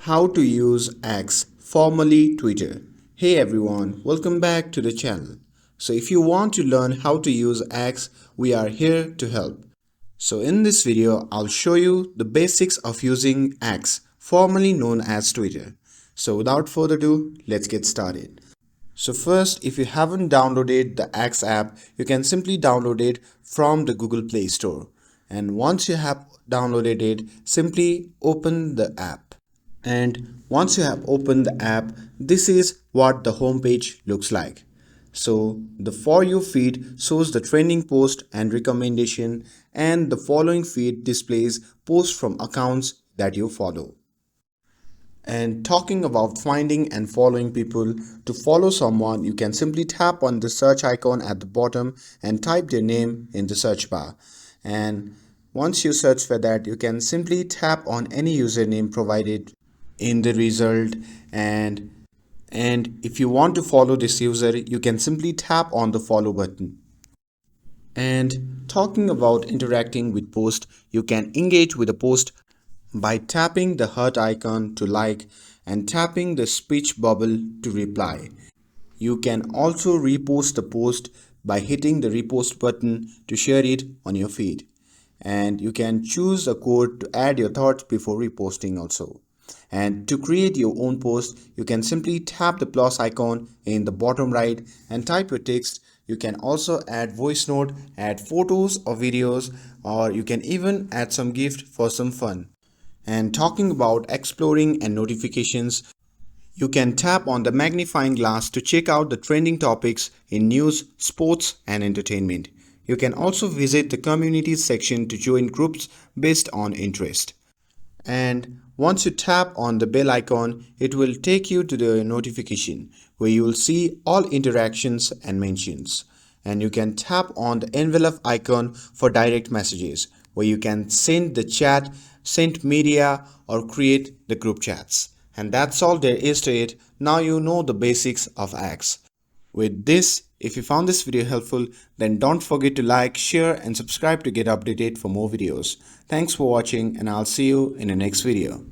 How to use X, formerly Twitter. Hey everyone, welcome back to the channel. So if you want to learn how to use X, we are here to help. So in this video, I'll show you the basics of using X, formerly known as Twitter. So without further ado, let's get started. So first, if you haven't downloaded the X app, you can simply download it from the Google Play Store. And once you have downloaded it, simply open the app. And once you have opened the app, this is what the homepage looks like. So the For You feed shows the trending post and recommendation, and the following feed displays posts from accounts that you follow. And talking about finding and following people, to follow someone, you can simply tap on the search icon at the bottom and type their name in the search bar. And once you search for that, you can simply tap on any username provided in the result, and if you want to follow this user, you can simply tap on the follow button. And talking about interacting with post, you can engage with a post by tapping the heart icon to like and tapping the speech bubble to reply. You can also repost the post by hitting the repost button to share it on your feed. And you can choose a code to add your thoughts before reposting also. And to create your own post, you can simply tap the plus icon in the bottom right and type your text. You can also add voice note, add photos or videos, or you can even add some gift for some fun. And talking about exploring and notifications, you can tap on the magnifying glass to check out the trending topics in news, sports, and entertainment. You can also visit the communities section to join groups based on interest. And once you tap on the bell icon, it will take you to the notification where you will see all interactions and mentions. And you can tap on the envelope icon for direct messages where you can send the chat, send media, or create the group chats. And that's all there is to it. Now you know the basics of X. With this, if you found this video helpful, then don't forget to like, share, and subscribe to get updated for more videos. Thanks for watching, and I'll see you in the next video.